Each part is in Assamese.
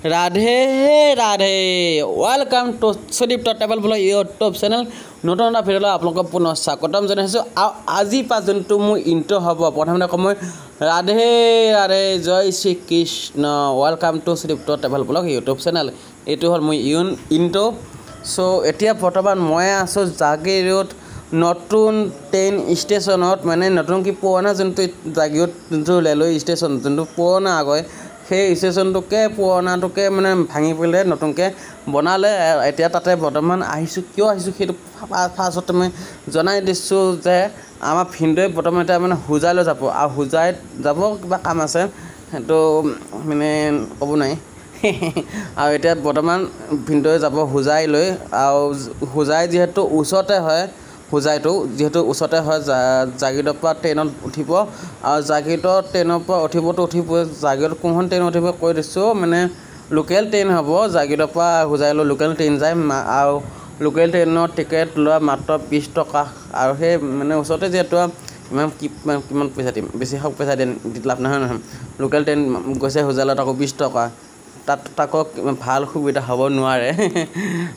Radhe Radhe welcome to Sudeep travel blog YouTube channel नतुन এটা ভিডিঅ আপোনালোকক পুনৰ স্বাগতম জনাইছো আজি পা জন্তু মোৰ ইন্ট্रो হ'ব প্ৰথমতে মই राधे राधे जय Shri Krishna welcome to Sudeep travel blog YouTube channel एटु हल মই ইন্ট্रो सो এতিয়া বৰ্তমান মই আছো জাগিৰোড নতুন ট্ৰেইন ষ্টেচনত মানে নতুন কি পুৰণা জন্তু জাগিৰোড জন্তু ৰেলৱে ষ্টেচন জন্তু পুৰণা আগয় সেই ষ্টেচনটোকে পুৰণাটোকে মানে ভাঙি পেলাই নতুনকৈ বনালে এতিয়া তাতে বৰ্তমান আহিছোঁ কিয় আহিছোঁ সেইটো ফাৰ্ষ্টতে মই জনাই দিছোঁ যে আমাৰ ভিনদেউ বৰ্তমান এতিয়া মানে হোজাইলৈ যাব আৰু হোজাইত যাব কিবা কাম আছে সেইটো মানে ক'ব নাই আৰু এতিয়া বৰ্তমান ভিনদেউ যাব হোজাইলৈ আৰু হোজাই যিহেতু ওচৰতে হয় হোজাইটো যেহেতু ওচৰতে হয় জাগিৰোডৰ পৰা ট্ৰেইনত উঠিব আৰু জাগিৰোডৰ ট্ৰেইনৰ পৰা উঠিবতো উঠিব জাগিৰোড কোনখন ট্ৰেইন উঠিব কৈ দিছোঁ মানে লোকেল ট্ৰেইন হ'ব জাগিৰোডৰ পৰা হোজাইলৈ লোকেল ট্ৰেইন যায় আৰু লোকেল ট্ৰেইনৰ টিকেট লোৱা মাত্ৰ 20 টকা আৰু সেই মানে ওচৰতে যিহেতু কিমান পইচা দিম বেছি হওক পইচা দি লাভ নহয় লোকেল ট্ৰেইন গৈছে হোজাইলৈ তাকো 20 টকা তাকো ভাল সুবিধা হ'ব নোৱাৰে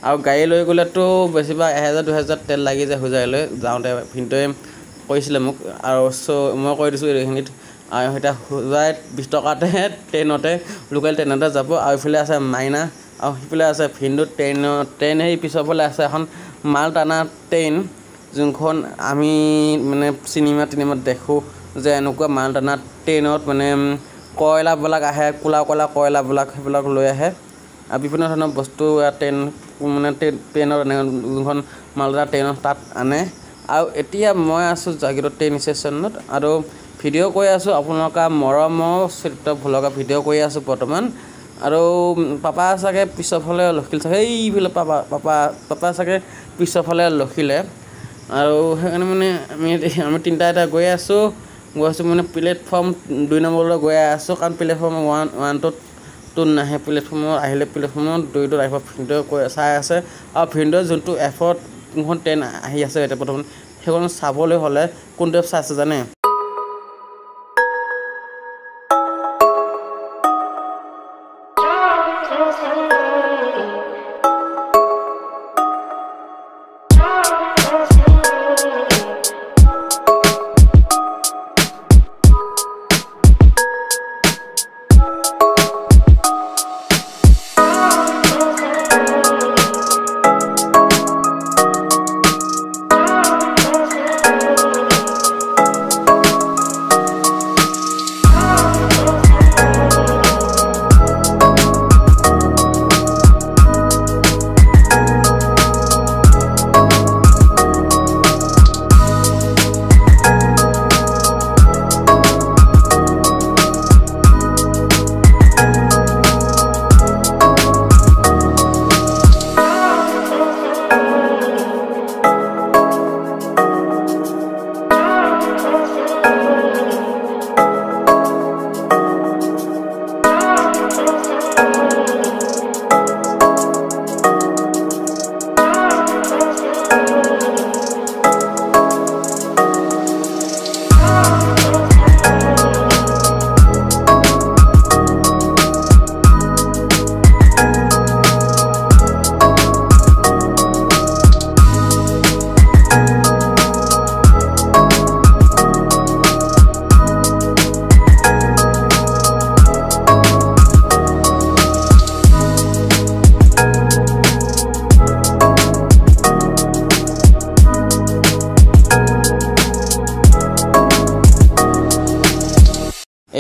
আৰু গাড়ী লৈ গ'লেতো বেছিভাগ 1000-2000 তেল লাগি যায় হোজাইলৈ যাওঁতে ভিনদেউৱে কৈছিলে মোক আৰু মই কৈ দিছোঁ এইখিনিত আৰু এতিয়া হোজাইত 20 টকাতে ট্ৰেইনতে লোকেল ট্ৰেইনতে যাব আৰু ইফালে আছে মাইনা আৰু সিফালে আছে ভিনদেউ ট্ৰেইন সেই পিছৰফালে আছে এখন মাল টানা ট্ৰেইন যোনখন আমি মানে চিনেমাত দেখোঁ যে এনেকুৱা মাল টানা ট্ৰেইনত মানে কয়লাবিলাক আহে কোলা কয়লাবিলাক সেইবিলাক লৈ আহে আৰু বিভিন্ন ধৰণৰ বস্তু ট্ৰেইন মানে ট্ৰেইনৰ যোনখন মালদা ট্ৰেইনত তাত আনে আৰু এতিয়া মই আছোঁ জাগিৰোড ট্ৰেইন ষ্টেচনত আৰু ভিডিঅ' কৰি আছোঁ আপোনালোকৰ মৰমৰ চিত্ৰ ভ্লগৰ ভিডিঅ' কৰি আছোঁ বৰ্তমান আৰু পাপা চাগে পিছৰফালে লখিল সেইফালে পাপা চাগে পিছৰফালে লখিলে আৰু সেইকাৰণে মানে আমি তিনিটা এটা গৈ আছোঁ মানে প্লেটফৰ্ম 2 নম্বৰলৈ গৈ আছোঁ কাৰণ প্লেটফৰ্ম 1-2 নাহে প্লেটফৰ্মত আহিলে প্লেটফৰ্মত 2ত আহিব ভিনদেউ চাই আছে আৰু ভিনদেউ যোনটো এফত কোনখন ট্ৰেইন আহি আছে এতিয়া বৰ্তমান সেইখন চাবলৈ হ'লে কোনটো এফ চাই আছে জানে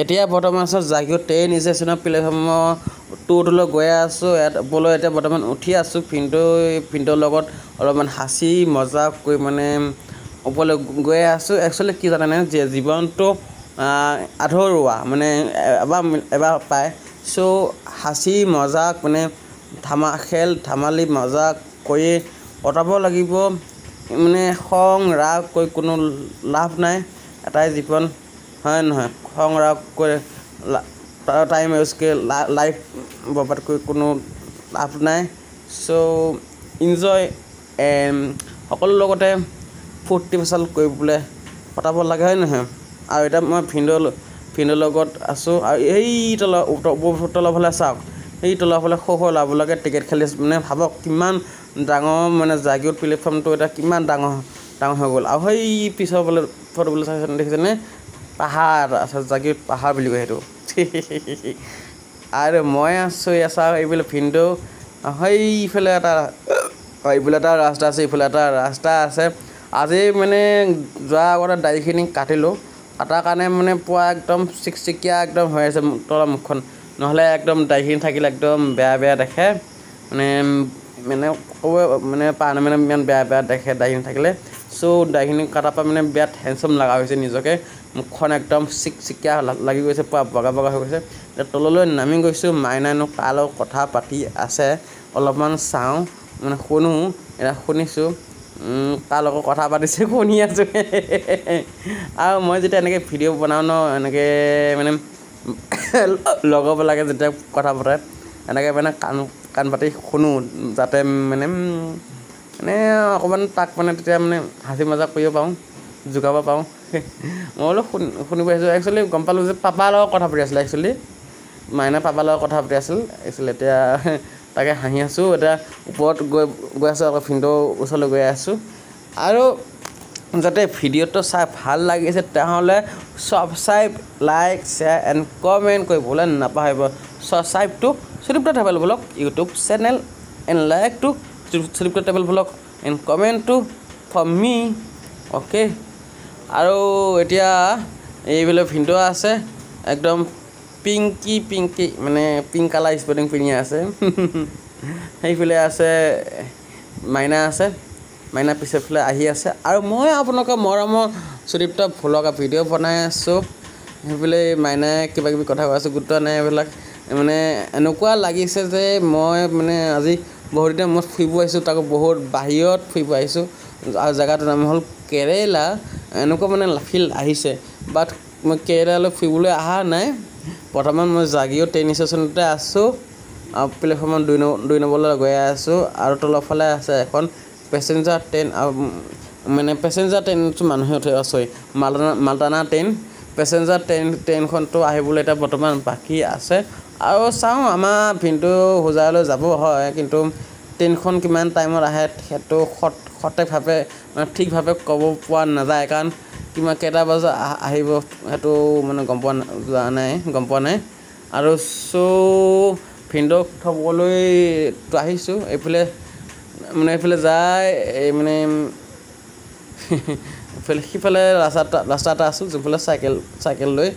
এতিয়া বৰ্তমান আছোঁ জাগিৰোড ট্ৰেইন ষ্টেচনৰ প্লেটফৰ্মৰ 2লৈ গৈ আছোঁ ওপৰলৈ এতিয়া বৰ্তমান উঠি আছোঁ ভিনদেউৰ লগত অলপমান হাঁচি মজাক কৰি মানে ওপৰলৈ গৈ আছোঁ একচুৱেলি কি জানেনে যে জীৱনটো আধৰুৱা মানে এবাৰ পায় চ' হাঁচি মজাক মানে ধেমালি মজাক কৰি কটাব লাগিব মানে খং ৰাগ কৰি কোনো লাভ নাই এটাই জীৱন হয় নহয় খং ৰাগ কৰি টাইম ৱেষ্ট কৰি লাইফ বৰবাদ কৰি কোনো লাভ নাই চ' ইনজয় সকলো লগতে ফূৰ্তি ফাচল কৰিবলৈ কটাব লাগে হয় নহয় আৰু এতিয়া মই ভিনদেউৰ লগত আছোঁ আৰু এই তলৰ ফালে চাওক সেই তলৰ ফালে সৰু ল'ৰাবিলাকে টিকেট খেলি মানে ভাবক কিমান ডাঙৰ মানে জাগিৰোড প্লেটফৰ্মটো এটা কিমান ডাঙৰ হৈ গ'ল আৰু সেই পিছৰ ফালে ফটোবিলাক চাইছেনে দেখিছেনে পাহাৰ আছে জাগিৰোড পাহাৰ বুলি কয় সেইটো আৰু মই আছোঁ এইফালে ভিনদেউ সেইফালে এটা এইফালে এটা ৰাস্তা আছে এইফালে এটা ৰাস্তা আছে আজি মানে যোৱা আগতে দাড়িখিনি কাটিলোঁ কাটাৰ কাৰণে মানে পুৰা একদম চিকচিকীয়া একদম হৈ আছে তলৰ মুখখন নহ'লে একদম দাড়িখিনি থাকিলে একদম বেয়া দেখে মানে পান মানে ইমান বেয়া দেখে দাড়িখিনি থাকিলে চ' দাড়িখিনি কটাৰ পৰা মানে বিৰাট হেণ্ডচাম লগা হৈছে নিজকে মুখখন একদম চিকচিকীয়া লাগি গৈছে পুৰা বগা হৈ গৈছে এতিয়া তললৈ নামি গৈছোঁ মাইনানো কাৰ লগত কথা পাতি আছে অলপমান চাওঁ মানে শুনো এতিয়া শুনিছোঁ কাৰ লগত কথা পাতিছে শুনি আছোঁ আৰু মই যেতিয়া এনেকৈ ভিডিঅ' বনাওঁ ন এনেকৈ মানে লগৰবিলাকে যেতিয়া কথা পাতে এনেকৈ মানে কাণ পাতি শুনো যাতে মানে অকণমান তাক মানে তেতিয়া মানে হাঁচি মজাক কৰিব পাৰোঁ জোকাব পাৰোঁ মই বোলো শুনিব আহিছোঁ একচুৱেলি গম পালোঁ যে পাপাৰ লগত কথা পাতি আছিলে একচুৱেলি মাইনা পাপাৰ লগত কথা পাতি আছিল একচুৱেলি এতিয়া তাকে হাঁহি আছোঁ এতিয়া ওপৰত গৈ আছোঁ আকৌ ভিনদেউৰ ওচৰলৈ গৈ আছোঁ আৰু যাতে ভিডিঅ'টো চাই ভাল লাগিছে তেতিয়াহ'লে subscribe like share and comment কৰিবলৈ নাপাহৰিব subscribe to Sudipta travel blog YouTube channel and like to Sudipta travel blog and comment to for me okay আৰু এতিয়া এইফালে ভিনদেউ আছে একদম পিংকি মানে পিংক কালাৰ স্পৰ্টিং পিন্ধি আছে সেইফালে আছে মাইনা আছে মাইনা পিছৰফালে আহি আছে আৰু মই আপোনালোকৰ মৰমৰ সুদীপ্ত ভ্লগ ভিডিঅ' বনাই আছোঁ সেইফালে মাইনাই কিবাকিবি কথা কৈ আছোঁ গুৰুত্ব নাই এইবিলাক মানে এনেকুৱা লাগিছে যে মই মানে আজি বহুত দিনৰ মূৰত ফুৰিব আহিছোঁ তাকো বহুত বাহিৰত ফুৰিব আহিছোঁ আৰু জেগাটোৰ নাম হ'ল কেৰেলা এনেকুৱা মানে ফিল আহিছে বাট মই কেৰেলালৈ ফুৰিবলৈ অহা নাই বৰ্তমান মই জাগিৰোড ট্ৰেইন ষ্টেচনতে আছোঁ আৰু প্লেটফৰ্মত 2 নম্বৰলৈ গৈ আছোঁ আৰু তলৰ ফালে আছে এখন পেচেঞ্জাৰ ট্ৰেইন মানে পেচেঞ্জাৰ ট্ৰেইনটো মানুহে উঠে চৰি মালটানা ট্ৰেইন পেচেঞ্জাৰ ট্ৰেইনখনটো আহিবলৈ এতিয়া বৰ্তমান বাকী আছে আৰু চাওঁ আমাৰ ভিনদেউ হোজাইলৈ যাব হয় কিন্তু ট্ৰেইনখন কিমান টাইমত আহে সেইটো সঠিকভাৱে মানে ঠিকভাৱে ক'ব পৰা নাযায় কাৰণ কেইটা বজাত আহিব সেইটো মানে গম পোৱা নাই আৰু চ' ভিনদেউক থ'বলৈ আহিছোঁ এইফালে যায় মানে সিফালে ৰাস্তা এটা আছোঁ যোনফালে চাইকেল লৈ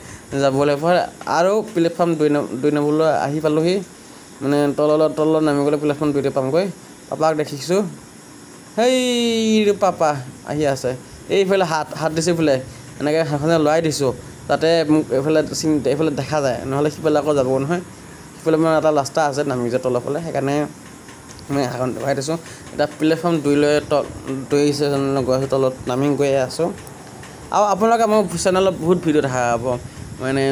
যাবলৈ হয় আৰু প্লেটফৰ্ম 2 নম্বৰলৈ আহি পালোঁহি মানে তলত নামি গ'লে প্লেটফৰ্ম 2তে পামগৈ পাপাক দেখিছোঁ সেই পাপা আহি আছে এইফালে হাত দিছোঁ এইফালে এনেকৈ হাতখনে লৰাই দিছোঁ যাতে মোক এইফালে দেখা যায় নহ'লে সিফালে আকৌ যাব নহয় সিফালে মানে এটা ৰাস্তা আছে নামি যোৱা তলৰ ফালে সেইকাৰণে মই হাতখন দেখুৱাই দিছোঁ এতিয়া প্লেটফৰ্ম 2লৈ গৈ আছোঁ তলত নামি গৈ আছোঁ আৰু আপোনালোকে মোৰ চেনেলত বহুত ভিডিঅ' দেখা পাব মানে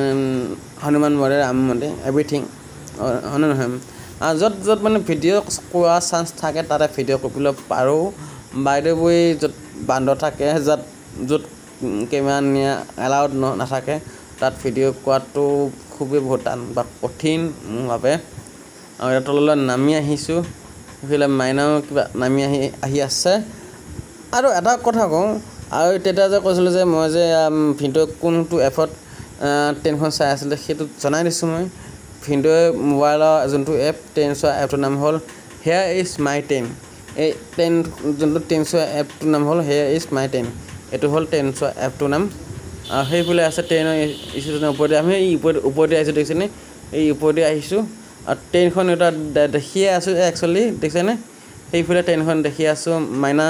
হনুমান মন্দিৰ ৰাম মন্দিৰ এভৰিথিং হয়নে নহয় য'ত মানে ভিডিঅ' কৰা চান্স থাকে তাতে ভিডিঅ' কৰিবলৈ পাৰোঁ বাইদেউ বৈ য'ত বান্দৰ থাকে য'ত কেমেৰা নিয়া এলাউড নাথাকে তাত ভিডিঅ' কৰাটো খুবেই বহুত টান বা কঠিন মোৰ বাবে আৰু এতিয়া তললৈ নামি আহিছোঁ সেইফালে মাইনাও কিবা নামি আহি আছে আৰু এটা কথা কওঁ আৰু তেতিয়া যে কৈছিলোঁ যে মই যে ভিডিঅ' কোনটো এপত ট্ৰেইনখন চাই আছিলে সেইটো জনাই দিছোঁ মই ভিনদেউৱে মোবাইলৰ যোনটো এপ ট্ৰেইন চোৱা এপটোৰ নাম হ'ল হেয়াৰ ইজ মাই ট্ৰেইন এই যোনটো ট্ৰেইন চোৱা এপটোৰ নাম হ'ল হেয়াৰ ইজ মাই ট্ৰেইন এইটো হ'ল ট্ৰেইন চোৱা এপটোৰ নাম আৰু সেইফালে আছে ট্ৰেইনৰ ষ্টেচনৰ ওপৰতে আমি এই ওপৰতে আহিছোঁ দেখিছেনে এই ওপৰতে আহিছোঁ আৰু ট্ৰেইনখন এটা দেখিয়ে আছোঁ একচুৱেলি দেখিছেনে সেইফালে ট্ৰেইনখন দেখি আছোঁ মাইনা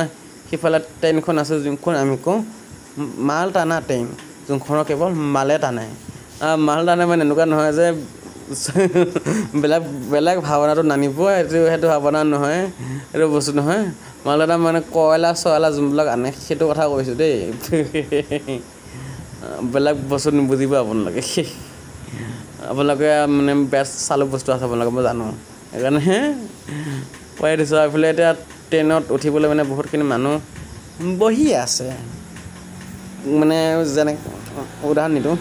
সিফালে ট্ৰেইনখন আছে যোনখন আমি কওঁ মাল টানা ট্ৰেইন যোনখনৰ কেৱল মালে টানে মাল টানে মানে এনেকুৱা নহয় যে বেলেগ ভাৱনাটো নানিব সেইটো ভাৱনা নহয় সেইটো বস্তু নহয় মাল টানা মানে কয়লা চয়লা যোনবিলাক আনে সেইটো কথা কৈছোঁ দেই বেলেগ বস্তু নুবুজিব আপোনালোকে মানে বেষ্ট চালু বস্তু আছে আপোনালোকে মই জানো সেইকাৰণে কৈ দিছোঁ এইফালে এতিয়া ট্ৰেইনত উঠিবলৈ মানে বহুতখিনি মানুহ বহি আছে মানে যেনে উদাহৰণ নিদিওঁ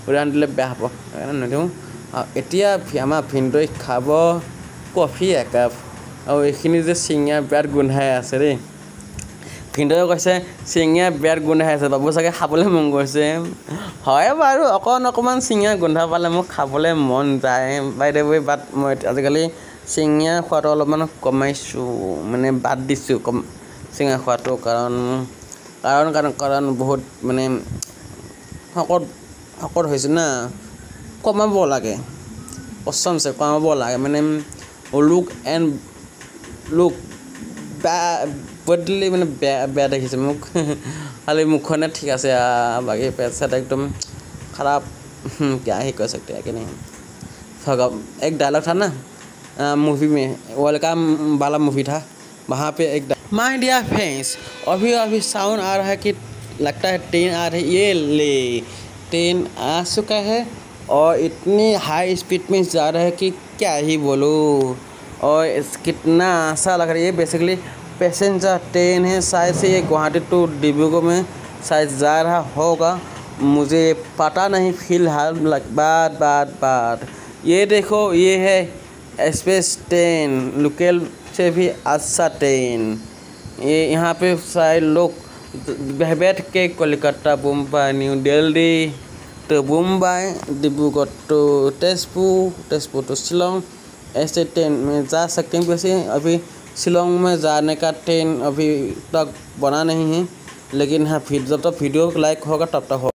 উদাহৰণ দিলে বেয়া হ'ব সেইকাৰণে নিদিওঁ এতিয়া আমাৰ ভিনদেউৱে খাব কফি একাপ আৰু এইখিনি যে চিঙিয়া বিৰাট গোন্ধাই আছে দেই ভিনদেউৱে কৈছে চিঙিয়া বিৰাট গোন্ধাই আছে বাবু চাগে খাবলৈ মন গৈছে হয় বাৰু অকণমান চিঙিয়া গোন্ধা পালে মোক খাবলৈ মন যায় বাইদেউ বাট মই আজিকালি চিঙিয়া খোৱাটো অলপমান কমাইছোঁ মানে বাদ দিছোঁ চিঙিয়া খোৱাটো কাৰণ বহুত মানে শকত হৈছে না কমাব লাগে কষ্টমছে কমাব লাগে মানে লুক বদলি মানে বেয়া দেখিছে মোক খালি মুখখনে ঠিক আছে বাকী পেট চেট एकदम खराब क्या ही कह सकते हैं कि नहीं एक डायलॉग था ना मूवी में वेलकम वाला मूवी था वहाँ पे एक माय डियर फ्रेंड्स अभी साउंड आ रहा है कि लगता है ट्रेन आ रही ये ले ट्रेन आ चुका है और इतनी हाई स्पीड में जा रहा है कि क्या ही बोलूँ और कितना अच्छा लग रहा है ये बेसिकली पैसेंजर ट्रेन है शायद से ये गुवाहाटी टू डिब्रूगढ़ में शायद जा रहा होगा मुझे पता नहीं फिलहाल बात ये देखो ये है एक्सप्रेस ट्रेन लोकल से भी अच्छा ट्रेन ये यहाँ पे शायद लोग बैठ के कोलकाता मुंबई न्यू दिल्ली तो मुंबई डिब्रूगढ़ तो तेजपुर तो शिलोंग ऐसे ट्रेन में जा सकते हैं वैसे अभी शिलोंग में जाने का ट्रेन अभी तक बना नहीं है लेकिन हाँ जब तक वीडियो लाइक होगा तब तक होगा